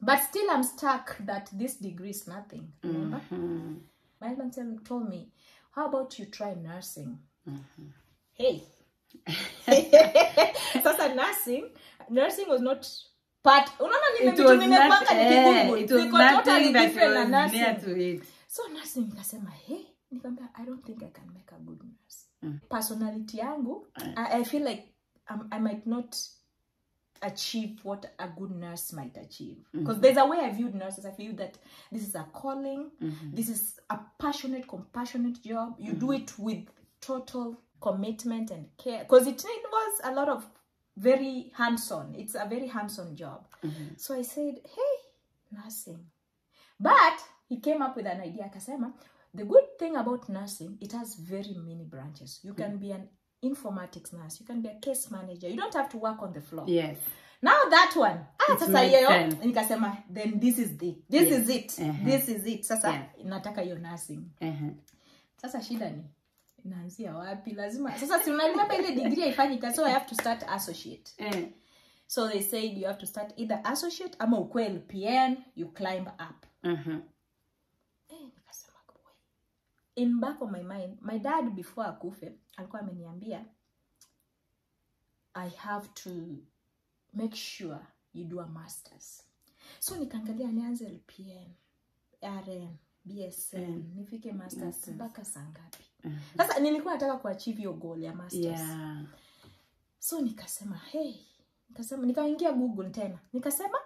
But still I'm stuck that this degree is nothing. Remember? My husband told me, how about you try nursing? Hey. Sasa nursing was not part. It was not totally different than nursing. So nursing nikasema, hey, nikamwambia, I don't think I can make a good nurse. Personality yangu, I feel like I might not achieve what a good nurse might achieve. Because there's a way I viewed nurses. I feel that this is a calling. This is a passionate, compassionate job. You do it with total commitment and care. Because it was a lot of very hands-on. It's a very hands-on job. So I said, hey, nursing. But he came up with an idea. Akasema, the good thing about nursing, it has very many branches. You can be an informatics nurse. You can be a case manager. You don't have to work on the floor. Yes. Now that one. Sasa nikasema, then this is it. This is it. This is it. Sasa nataka hiyo nursing. Sasa shida ni naanzia wapi? Lazima. Sasa si unalipa ile degree haifanyika, so I have to start associate. So they said you have to start either associate ama ukwe LPN, you climb up. Nikasema boy. In back of my mind, my dad before akufe alikuwa ameniambia, I have to make sure you do a masters. So nikaangalia nianze LPN, RN, BSN, nifike masters mpaka saa ngapi. Sasa nilikuwa nataka kuachieve hiyo goal ya masters. So nikasema, nikaingia Google tena. Nikasema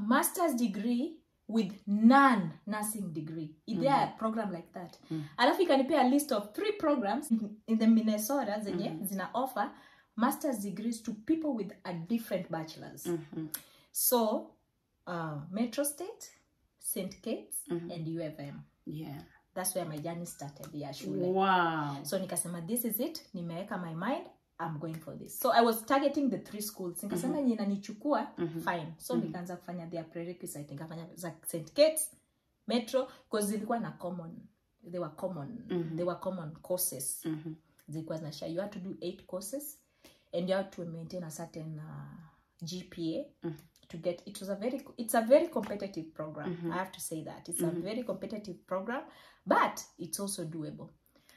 master's degree with non-nursing degree. Is there a program like that? Alafu ikanipea a list of 3 programs in the Minnesota zenye zina offer master's degrees to people with a different bachelor's. So, Metro State, St. Kitts, and UFM. That's where my journey started. Wow. So nikasema, this is it. Nimeweka my mind. I'm going for this. So I was targeting the 3 schools. Nikasema nina nichukua, fine. So nikaanza kufanya their prerequisite. Nikafanya za St. Kitts, Metro, because zilikuwa na common. They were common courses. Zilikuwa zinashare. You had to do 8 courses. And you have to maintain a certain GPA to get. It's a very competitive program. I have to say that it's a very competitive program, but it's also doable.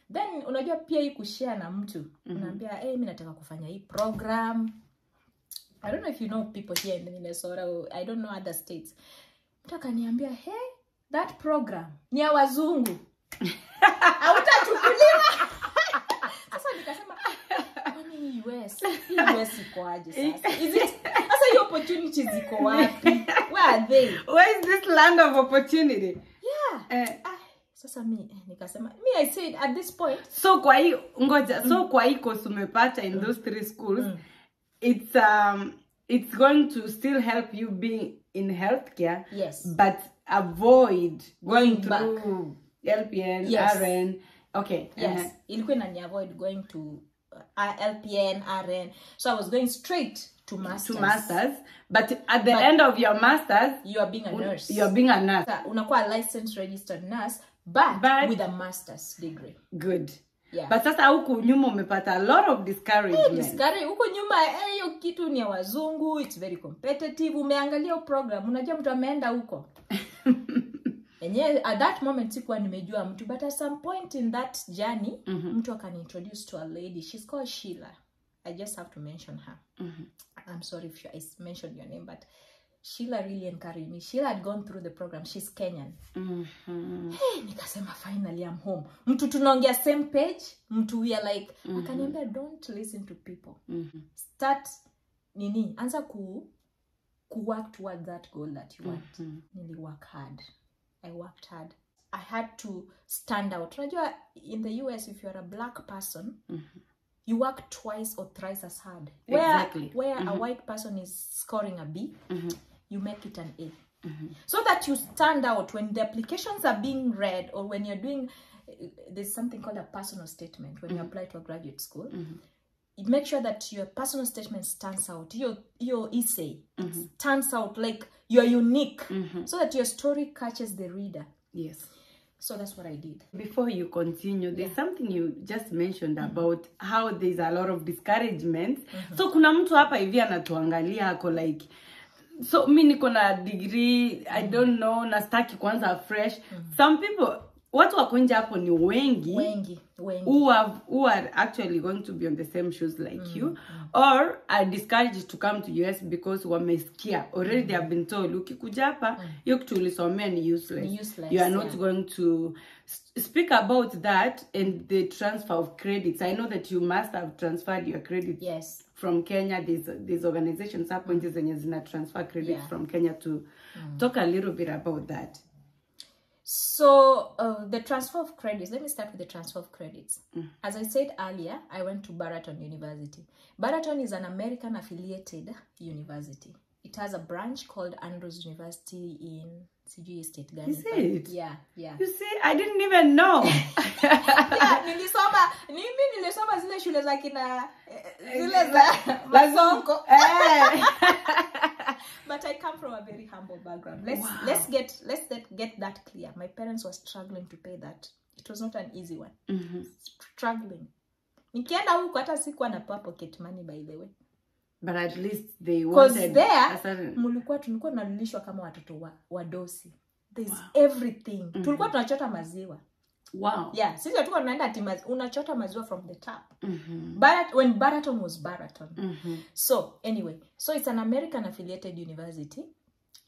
Then unajua pia hii kushare na mtu. Unaambia, mimi nataka kufanya hii program. I don't know if you know people here in Minnesota, or I don't know other states. Mtu akaniambia, hey, that program ni ya wazungu. Hautachukuliwa. Sasa nikasema, US iko aje sasa? Is it? Sasa hiyo opportunities ziko wapi? Where are they? Where is this land of opportunity? Sasa nikasema, I said at this point. So kwa hii so kwa hii course umepata in those 3 schools, it's going to still help you being in healthcare. Yes. But avoid going through LPN, RN. Okay. Yes. Ilikuwa inani avoid going to LPN, RN. So I was going straight to masters. But at the end of your masters, you are being a nurse. You are being a nurse. Unakuwa a licensed registered nurse, but with a master's degree. Good. Yeah. But sasa huku nyuma umepata a lot of discouragement. Huku nyuma hiyo kitu ni ya wazungu, it's very competitive. Umeangalia program, unajua mtu ameenda huko. At that moment sikuwa nimejua mtu, but at some point in that journey, mtu akani introduce to a lady. She's called Sheila. I just have to mention her. I'm sorry if I mentioned your name, but Sheila really encouraged me. Sheila had gone through the program. She's Kenyan. Hey, nikasema finally I'm home. Mtu tunaongea same page. Mtu we are like, akaniambia, don't listen to people. Start anza ku work towards that goal that you want. Nili work hard. I worked hard. I had to stand out. Unajua, in the US, if you're a black person, you work twice or thrice as hard. Where a white person is scoring a B, you make it an A. So that you stand out when the applications are being read, or when you're doing, there's something called a personal statement when you apply to a graduate school. Make sure that your personal statement stands out. Your essay stands out, like you're unique, so that your story catches the reader. Yes. So that's what I did. Before you continue, there's something you just mentioned about how there's a lot of discouragement. So kuna mtu hapa hivi anatuangalia ako like, so mi niko na degree, I don't know, nastaki kwanza fresh. Some people, watu wako nje hapo ni wengi. Who are actually going to be on the same shoes like you, or are discouraged to come to US because wamesikia already they have been told ukikuja hapa hiyo kitu ulisomea ni useless. You are not going to speak about that and the transfer of credits. I know that you must have transferred your credits from Kenya. These organizations hapo nje zenye zina transfer credits from Kenya to talk a little bit about that. So the transfer of credits, let me start with the transfer of credits. As I said earlier, I went to Baraton University. Baraton is an American affiliated university. It has a branch called Andrews University in CG State. Is it? Yeah. You see, I didn't even know. nilisoma zile shule za kina zile za Masonko. But I come from a very humble background. Let's get that clear. My parents were struggling to pay that. It was not an easy one. Struggling. Nikienda huko hata sikuwa na pocket money, by the way. But at least they wanted. Because there tulikuwa tunalishwa kama watoto wa dosi. There's everything. Tulikuwa tunachota maziwa. Wow. Yeah, sisi tulikuwa tunaenda unachota maziwa from the tap. But when Baraton was Baraton. So anyway, so it's an American affiliated university.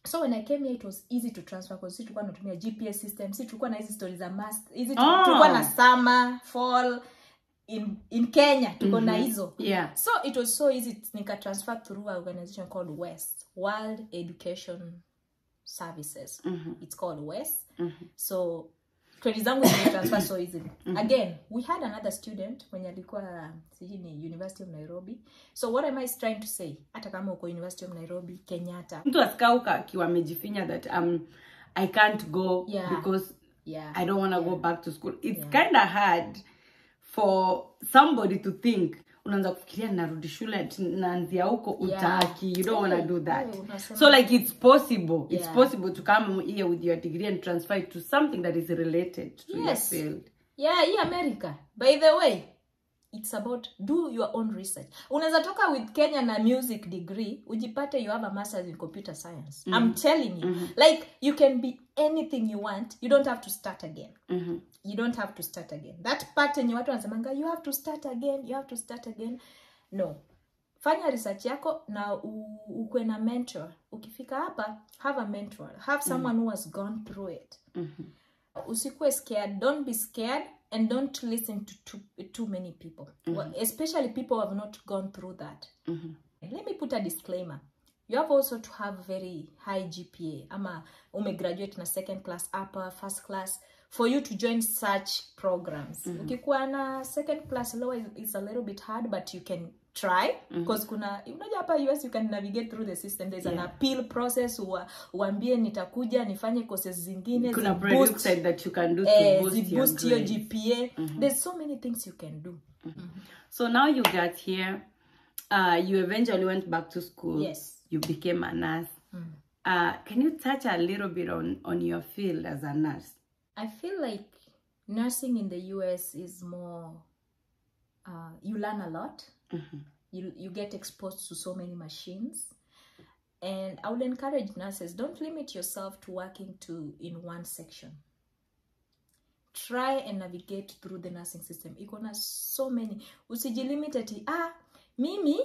So when I came here, it was easy to transfer because sisi tulikuwa tunatumia GPS system. Sisi tulikuwa na hizi stories za mass. Tulikuwa na summer, fall in Kenya. Tuko na hizo. Yeah. So it was so easy nika transfer through an organization called WES, World Education Services. It's called WES. So credits zangu transfer so easily. Again, we had another student when alikuwa sijini University of Nairobi. So what am I trying to say? Hata kama uko University of Nairobi, Kenyatta. Mtu asikauka akiwa amejifinya that I can't go because I don't want to go back to school. It's kind of hard for somebody to think unaanza kufikiria narudi shule naanzia huko utaki. You don't want to do that. So like it's possible. It's possible to come here with your degree and transfer it to something that is related to your field. Yeah, America. By the way, it's about do your own research. Unaweza toka with Kenya na music degree, ujipate you have a master's in computer science. I'm telling you. Like you can be anything you want. You don't have to start again. You don't have to start again. That pattern you watu wanasemanga you have to start again. No. Fanya research yako na ukwe na mentor. Ukifika hapa, have a mentor. Have someone who has gone through it. Usikue scared. Don't be scared and don't listen to too many people. Well, especially people who have not gone through that. Let me put a disclaimer. You have also to have very high GPA. Ama graduate na second class, upper, first class for you to join such programs. Ukikuwa na second class lower is a little bit hard, but you can try because unajua hapa US you can navigate through the system. There's an appeal process. Uambie nitakuja nifanye courses zingine. Kuna predicted that you can do to boost your GPA. There's so many things you can do. So now you got here. You eventually went back to school. Yes. You became a nurse. Can you touch a little bit on your field as a nurse? I feel like nursing in the US is more, you learn a lot. You get exposed to so many machines. And I would encourage nurses, don't limit yourself to working in one section. Try and navigate through the nursing system. Ikona so many. Usijilimit ati, mimi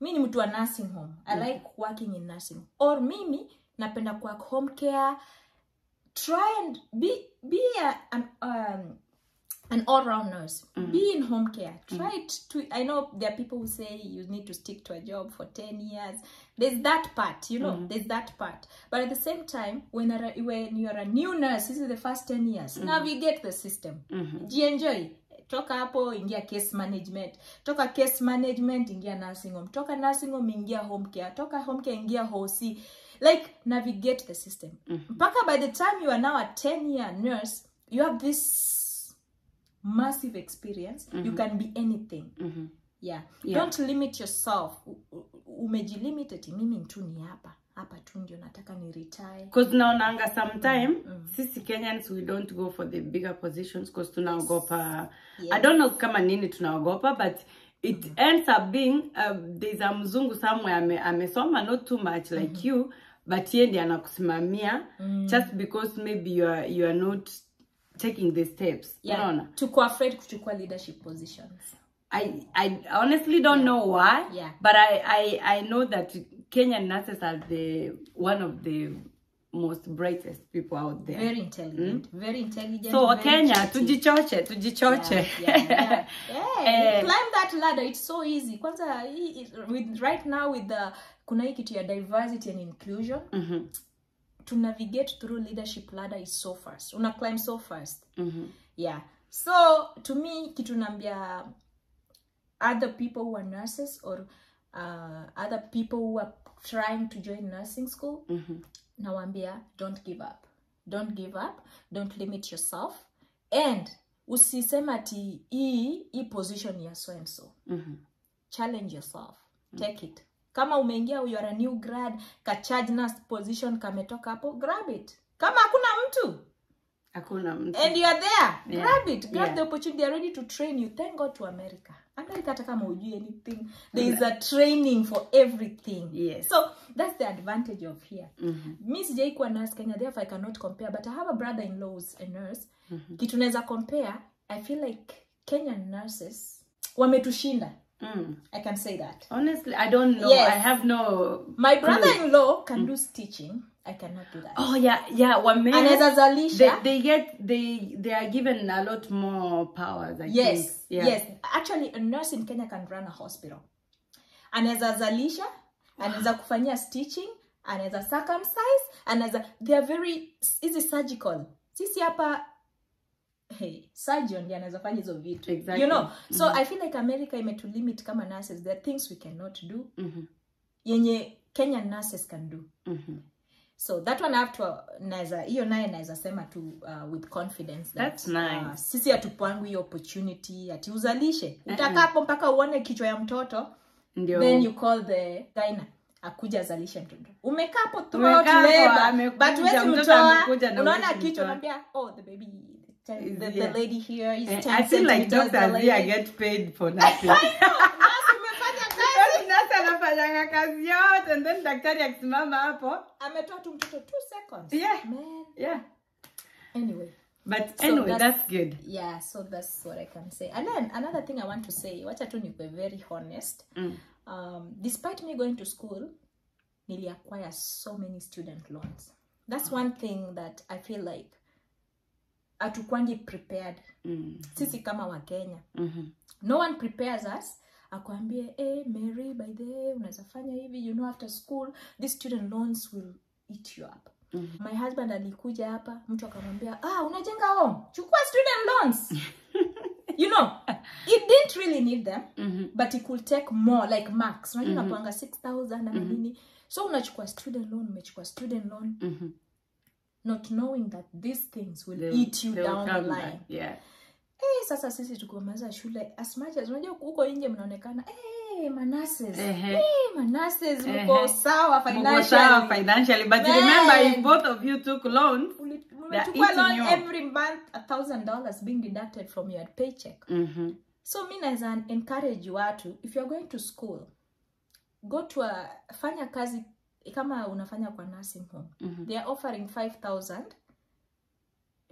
ni mtu wa nursing home. I like working in nursing. Or mimi napenda kwa home care. Try and be an all-round nurse. Be in home care. Try to. I know there are people who say you need to stick to a job for 10 years. There's that part, you know. There's that part. But at the same time, when you're a new nurse, this is the first 10 years. Navigate the system. Enjoy. Toka hapo ingia case management. Toka case management ingia nursing home. Toka nursing home ingia home care. Toka home care ingia hosi. Like navigate the system. Mpaka by the time you are now a 10-year nurse, you have this massive experience. You can be anything. Yeah. Don't limit yourself. Umejilimit eti mimi tu ni hapa tu ndio nataka ni retire. Because naonanga sometime sisi Kenyans we don't go for the bigger positions because tunaogopa. I don't know kama nini tunaogopa, but it ends up being there's a mzungu somewhere amesoma not too much like you, but yeye ndiye anakusimamia just because maybe you are not taking the steps. Tuko afraid kuchukua leadership positions. I honestly don't know why, but I know that Kenyan nurses are one of the most brightest people out there. Very intelligent, very intelligent. So very Kenya, creative. tujichoche. Yeah. Climb that ladder. It's so easy. Kwanza, right now with the kuna hii kitu ya diversity and inclusion, to navigate through leadership ladder is so fast. Una climb so fast. Yeah. So to me, kitu nambia other people who are nurses or other people who are trying to join nursing school, nawambia, don't give up. Don't give up. Don't limit yourself. And usisema ati hii position ya so and so. Challenge yourself. Take it. Kama umeingia, you are a new grad, ka charge nurse position kametoka hapo, grab it. Kama hakuna mtu, and you are there, grab it. Grab the opportunity. They are ready to train you. Thank God to America. America hata kama hujui anything, there is a training for everything. Yes. So that's the advantage of here. Me sijai kuwa nurse Kenya, therefore I cannot compare, but I have a brother-in-law who's a nurse. Kitu naweza compare, I feel like Kenyan nurses wametushinda. I can say that. Honestly, I don't know. Yes. I have no. My brother-in-law can do stitching. I cannot do that. Oh yeah. Anaweza zalisha. They are given a lot more powers. I think. Yes. Actually, a nurse in Kenya can run a hospital. Anaweza zalisha, anaweza kufanyia stitching, anaweza circumcise, they are very easy surgical. Sisi hapa, surgeon ndiye anaweza fanya hizo vitu. Exactly. You know. So I feel like America imetu limit kama nurses. There are things we cannot do. Yenye Kenyan nurses can do. So that one I have to hiyo naye naweza sema tu with confidence that that's nice. Sisi hatupangu hiyo opportunity ati uzalishe. Utakapo mpaka uone kichwa ya mtoto. Then you call the gyna akuja azalishe mtoto. Umekaa hapo throughout labor, but wewe mtoto unaona kichwa unambia, oh, the baby, the lady here is 10 I feel like doctors here get paid for nothing. Anafanya kazi yote, and then daktari akisimama hapo ametoa tu mtoto 2 seconds. Man. Anyway, that's good. Yeah, so that's what I can say. And then another thing I want to say, wacha tu niwe very honest. Despite me going to school, nili acquire so many student loans. That's one thing that I feel like hatukwangi prepared. Sisi kama wa Kenya. No one prepares us. Akwambie, Mary, by the way, unaweza fanya hivi, you know, after school, these student loans will eat you up. My husband alikuja hapa, mtu akamwambia, unajenga home, chukua student loans. You know, it didn't really need them, but it could take more, like max. Unajua unapanga 6,000 na nini. So unachukua student loan, not knowing that these things will eat you down the line. Yeah. Sasa sisi tukomaliza shule, as much as unajua huko nje mnaonekana manases. Manases mko sawa financially, but remember, if both of you took loans, umechukua loan every month, $1,000 being deducted from your paycheck. So mimi naweza encourage watu, if you are going to school, go to fanya kazi kama unafanya kwa nursing home. They are offering 5,000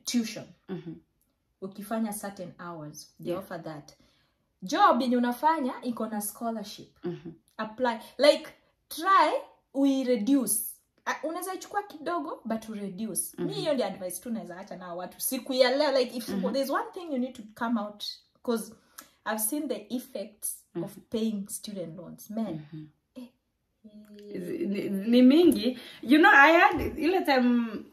tuition. Ukifanya certain hours, they offer that. Job yenye unafanya iko na scholarship. Apply, like try we reduce. Unaweza chukua kidogo but to reduce. Mimi hiyo ndio advice tu naweza acha na watu siku ya leo, like if there's one thing you need to come out, because I've seen the effects of paying student loans. Man. Ni mingi. You know, I had ile time,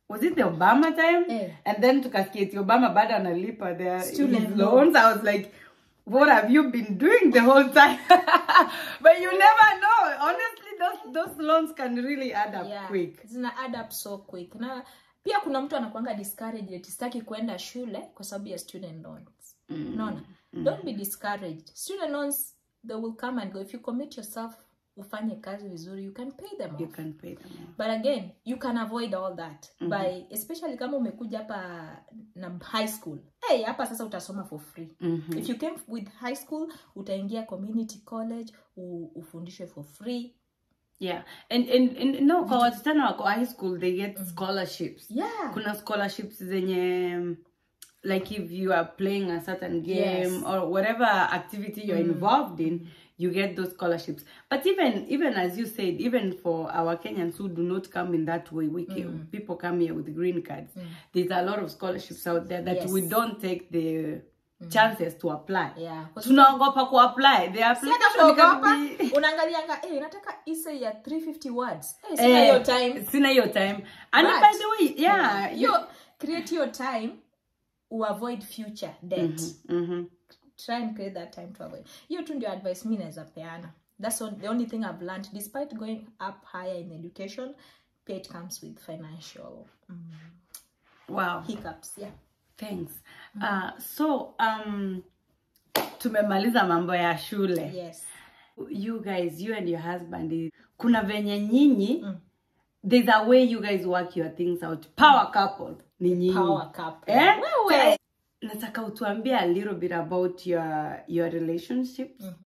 was it the Obama time? And then tukasikia Obama bado analipa their student loans. I was like, what have you been doing the whole time? But you never know. Honestly, those loans can really add up quick. Zina add up so quick. Na pia kuna mtu anakuanga discouraged, sitaki kwenda shule kwa sababu ya student loans. No. Don't be discouraged. Student loans, they will come and go. If you commit yourself ufanye kazi vizuri, you can pay them off. You can pay them off. But again, you can avoid all that by, especially kama umekuja hapa na high school. Hey, hapa sasa utasoma for free. If you came with high school, utaingia community college, ufundishwe for free. Yeah, and no, kwa wasichana wako high school, they get scholarships. Yeah. Kuna scholarships zenye, like if you are playing a certain game or whatever activity you're involved in, you get those scholarships. But even as you said, even for our Kenyans who do not come in that way, people come here with green cards. There's a lot of scholarships out there that we don't take the chances to apply. Yeah. Tunaogopa ku apply. The application can be unangalianga nataka essay ya 350 words. Sina your time. Sina your time. And by the way, you create your time to avoid future debt. Try and create that time to avoid. You tu ndio advice mimi naweza peana. That's the only thing I've learned. Despite going up higher in education, it comes with financial hiccups. Yeah. Thanks. So tumemaliza mambo ya shule. Yes. You guys, you and your husband, kuna venye nyinyi, there's a way you guys work your things out. Power couple ni nyinyi. Power couple. Wewe. Nataka utuambie a little bit about your relationships.